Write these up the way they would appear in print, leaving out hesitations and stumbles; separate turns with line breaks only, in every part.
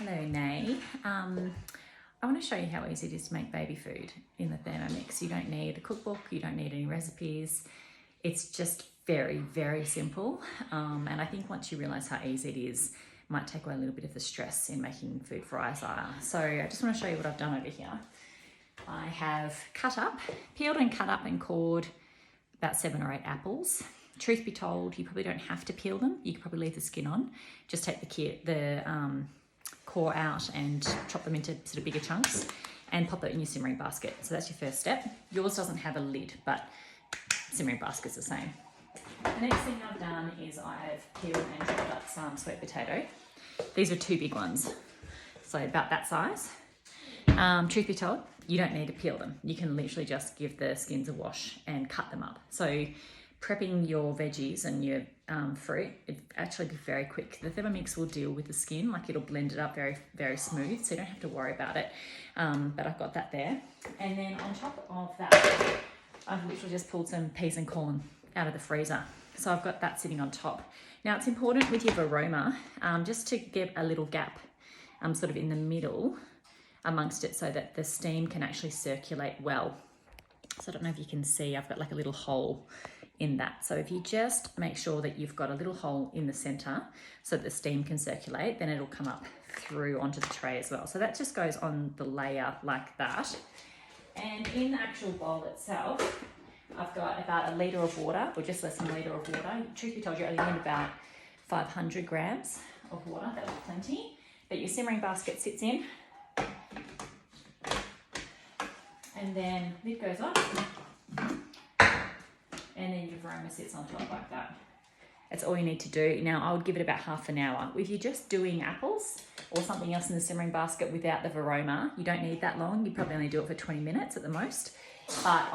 Hello, Nay. I want to show you how easy it is to make baby food in the Thermomix. You don't need a cookbook, you don't need any recipes. It's just very, very simple. And I think once you realise how easy it is, it might take away a little bit of the stress in making food for Isaiah. So I just want to show you what I've done over here. I have peeled and cut up and cored about 7 or 8 apples. Truth be told, you probably don't have to peel them. You could probably leave the skin on. Just take the core out and chop them into sort of bigger chunks and pop it in your simmering basket. So that's your first step. Yours doesn't have a lid, but simmering basket's the same. The next thing I've done is I've peeled and chopped up some sweet potato. These are 2 big ones, so about that size. Truth be told, you don't need to peel them. You can literally just give the skins a wash and cut them up. So prepping your veggies and your fruit, it'd actually be very quick. The Thermomix will deal with the skin, like it'll blend it up very, very smooth, so you don't have to worry about it. But I've got that there. And then on top of that, I've literally just pulled some peas and corn out of the freezer. So I've got that sitting on top. Now it's important with your varoma, just to get a little gap sort of in the middle amongst it so that the steam can actually circulate well. So I don't know if you can see, I've got like a little hole in that. So if you just make sure that you've got a little hole in the center so that the steam can circulate, then it'll come up through onto the tray as well. So that just goes on the layer like that. And in the actual bowl itself, I've got about 1 litre of water, or just less than 1 litre of water. Truth be told, you only need about 500 grams of water. That'll be plenty. That your simmering basket sits in. And then lid goes off. And then your varoma sits on top like that. That's all you need to do. Now, I would give it about half an hour. If you're just doing apples or something else in the simmering basket without the varoma, you don't need that long. You probably only do it for 20 minutes at the most. But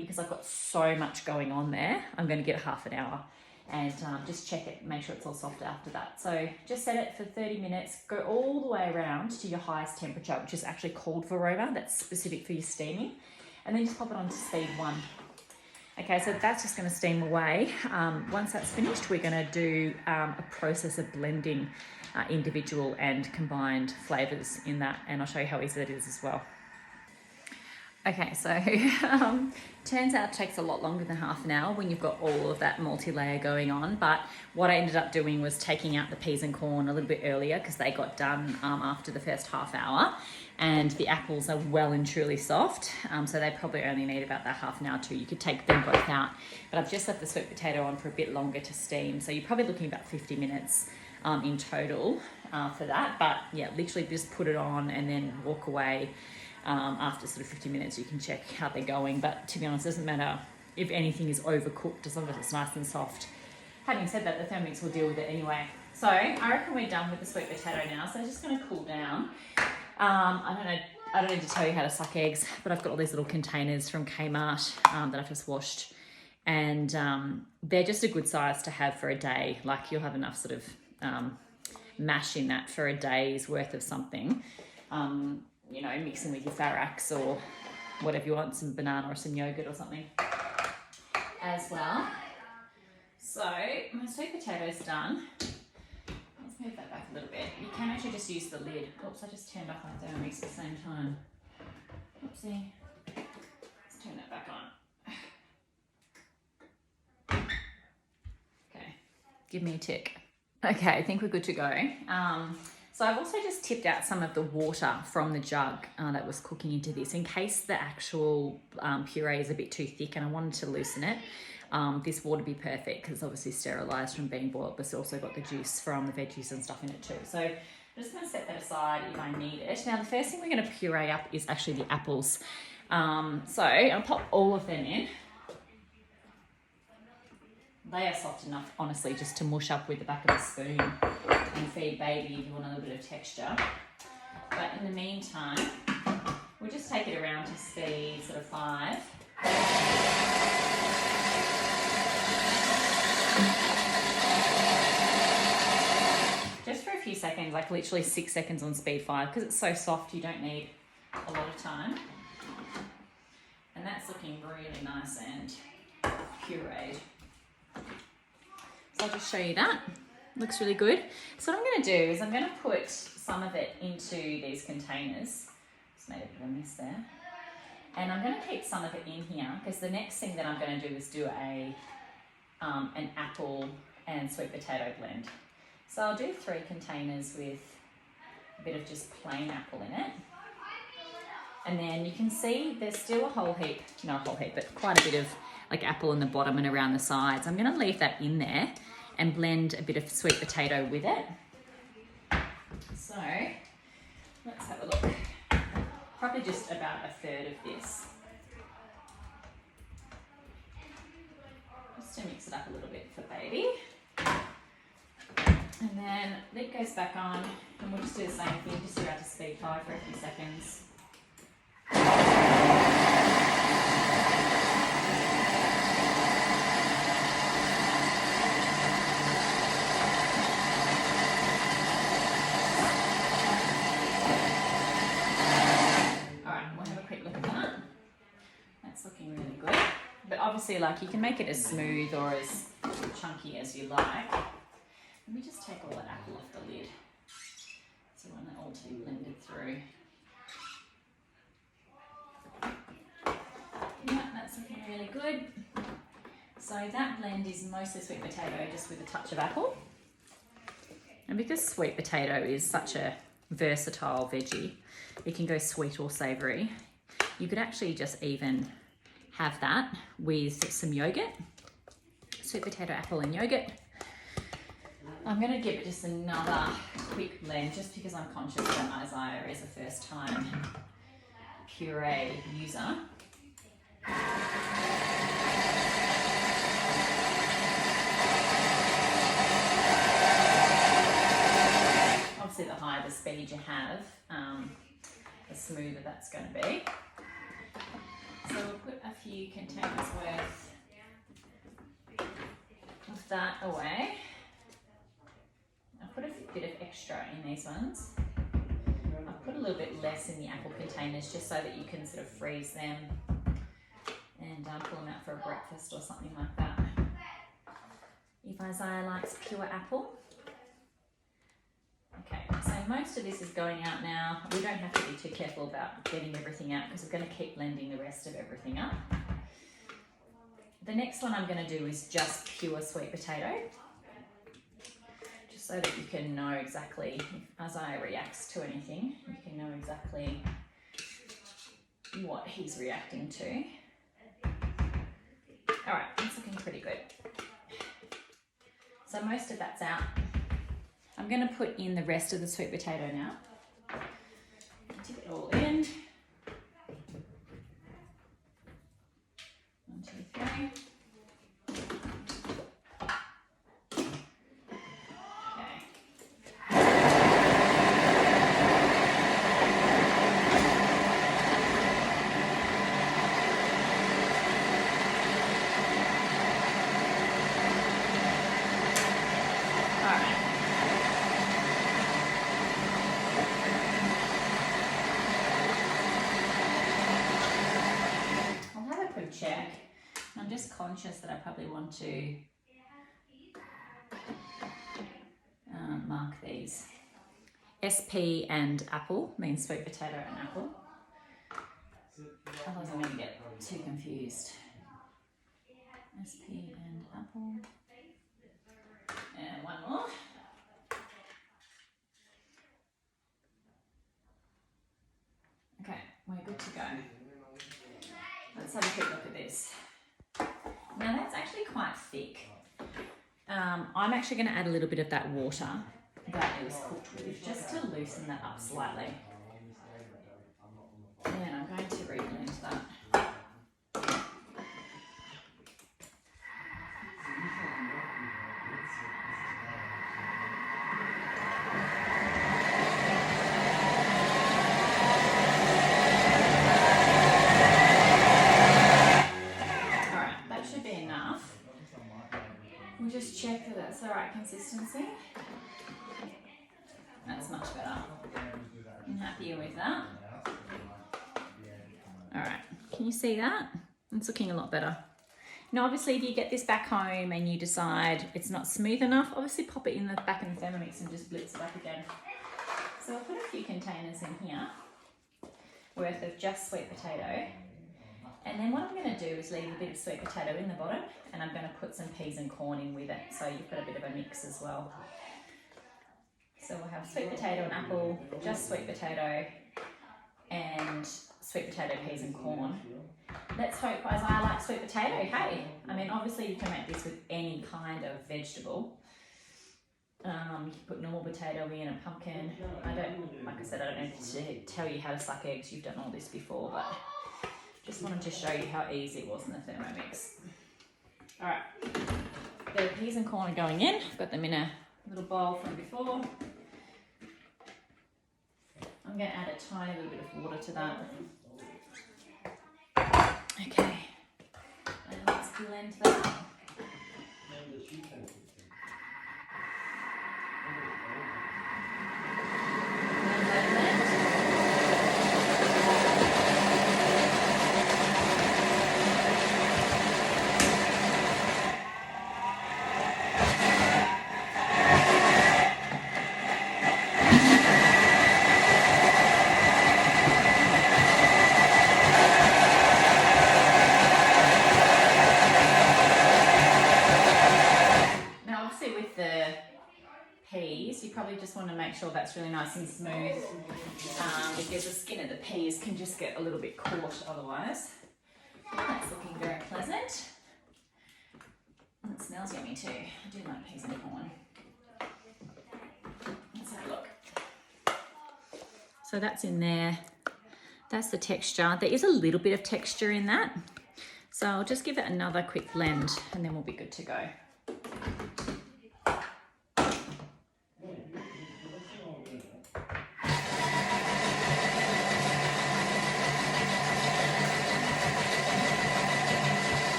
because I've got so much going on there, I'm going to give it half an hour and just check it, make sure it's all soft after that. So just set it for 30 minutes, go all the way around to your highest temperature, which is actually called varoma. That's specific for your steaming. And then just pop it on to speed 1. Okay, so that's just going to steam away. Once that's finished, we're going to do a process of blending individual and combined flavours in that, and I'll show you how easy that is as well. Okay, so turns out it takes a lot longer than half an hour when you've got all of that multi-layer going on, but what I ended up doing was taking out the peas and corn a little bit earlier because they got done after the first half hour, and the apples are well and truly soft, so they probably only need about that half an hour too. You could take them both out, but I've just left the sweet potato on for a bit longer to steam, so you're probably looking about 50 minutes in total for that, but yeah, literally just put it on and then walk away. After sort of 50 minutes, you can check how they're going, but to be honest, it doesn't matter if anything is overcooked as long as it's nice and soft. Having said that, the Thermomix will deal with it anyway. So I reckon we're done with the sweet potato now, so it's just going to cool down. I don't need to tell you how to suck eggs, but I've got all these little containers from Kmart that I've just washed, and they're just a good size to have for a day. Like, you'll have enough sort of mash in that for a day's worth of something. You know, mixing with your Farax or whatever you want, some banana or some yogurt or something as well. So my sweet potato's done. Let's move that back a little bit. You can actually just use the lid. Oops, I just turned off my Thermomix at the same time. Oopsie. Let's turn that back on. Okay, give me a tick. Okay, I think we're good to go. So I've also just tipped out some of the water from the jug that was cooking into this in case the actual puree is a bit too thick and I wanted to loosen it. This water would be perfect because it's obviously sterilised from being boiled, but it's also got the juice from the veggies and stuff in it too. So I'm just going to set that aside if I need it. Now the first thing we're going to puree up is actually the apples. So I'll pop all of them in. They are soft enough, honestly, just to mush up with the back of the spoon and feed baby if you want a little bit of texture. But in the meantime, we'll just take it around to speed sort of 5. Just for a few seconds, like literally 6 seconds on speed 5, because it's so soft you don't need a lot of time. And that's looking really nice and pureed. So I'll just show you that. Looks really good. So what I'm going to do is I'm going to put some of it into these containers. Just made a bit of a mess there. And I'm going to keep some of it in here because the next thing that I'm going to do is do an apple and sweet potato blend. So I'll do 3 containers with a bit of just plain apple in it. And then you can see there's still a whole heap, not a whole heap, but quite a bit of like apple in the bottom and around the sides. I'm going to leave that in there and blend a bit of sweet potato with it. So let's have a look. Probably just about a third of this. Just to mix it up a little bit for baby. And then lid goes back on and we'll just do the same thing, just around to speed 5 for a few seconds. Looking really good, but obviously like you can make it as smooth or as chunky as you like. Let me just take all the apple off the lid so we want it all to be blended through. Yeah, that's looking really good. So that blend is mostly sweet potato just with a touch of apple, and because sweet potato is such a versatile veggie, it can go sweet or savoury. You could actually just even have that with some yogurt, sweet potato, apple and yogurt. I'm going to give it just another quick blend just because I'm conscious that Isaiah is a first time puree user. Obviously the higher the speed you have, the smoother that's going to be. So we'll put a few containers worth of that away. I'll put a bit of extra in these ones. I'll put a little bit less in the apple containers just so that you can sort of freeze them and pull them out for a breakfast or something like that. If Isaiah likes pure apple. Okay, so most of this is going out now. We don't have to be too careful about getting everything out because we're going to keep blending the rest of everything up. The next one I'm going to do is just pure sweet potato, just so that you can know exactly, if Isaiah reacts to anything, you can know exactly what he's reacting to. All right, it's looking pretty good. So most of that's out. I'm going to put in the rest of the sweet potato now. Dip it all in. 1, 2, 3. Check. I'm just conscious that I probably want to mark these. SP and apple means sweet potato and apple. Otherwise I'm going to get too confused. SP and apple. And one more. Okay, we're good to go. Let's have a quick look at this. Now that's actually quite thick. I'm actually going to add a little bit of that water that it was cooked with just to loosen that up slightly. And I'm going to reblend that. We'll just check that that's the right consistency. That's much better. I'm happier with that. All right, can you see that? It's looking a lot better. Now, obviously, if you get this back home and you decide it's not smooth enough, obviously pop it in the back in the Thermomix and just blitz it up again. So I'll put a few containers in here worth of just sweet potato. And then what I'm going to do is leave a bit of sweet potato in the bottom, and I'm going to put some peas and corn in with it, so you've got a bit of a mix as well. So we'll have sweet potato and apple, just sweet potato, and sweet potato, peas and corn. Let's hope, as I like sweet potato, hey, I mean, obviously you can make this with any kind of vegetable. You can put normal potato in, a pumpkin. Like I said, I don't need to tell you how to suck eggs. You've done all this before, but just wanted to show you how easy it was in the Thermomix. All right, the peas and corn are going in. I've got them in a little bowl from before. I'm going to add a tiny little bit of water to that. Okay, and let's blend that up. You probably just want to make sure that's really nice and smooth, because the skin of the peas can just get a little bit caught otherwise. That's looking very pleasant. And it smells yummy too. I do like peas and corn. Let's have a look. So that's in there. That's the texture. There is a little bit of texture in that. So I'll just give it another quick blend and then we'll be good to go.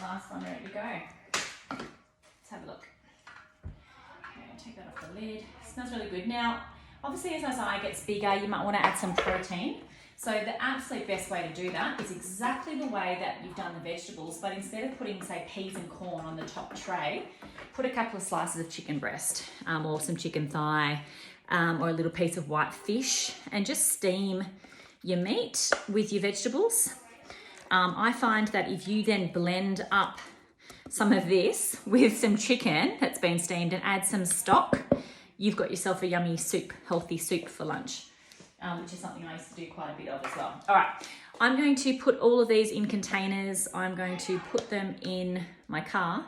Last one ready to go. Let's have a look. Okay, I'll take that off the lid. It smells really good. Now, obviously as our eye gets bigger, you might want to add some protein. So the absolute best way to do that is exactly the way that you've done the vegetables, but instead of putting, say, peas and corn on the top tray, put a couple of slices of chicken breast or some chicken thigh or a little piece of white fish, and just steam your meat with your vegetables. I find that if you then blend up some of this with some chicken that's been steamed and add some stock, you've got yourself a yummy soup, healthy soup for lunch, which is something I used to do quite a bit of as well. All right, I'm going to put all of these in containers. I'm going to put them in my car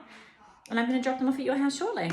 and I'm going to drop them off at your house shortly.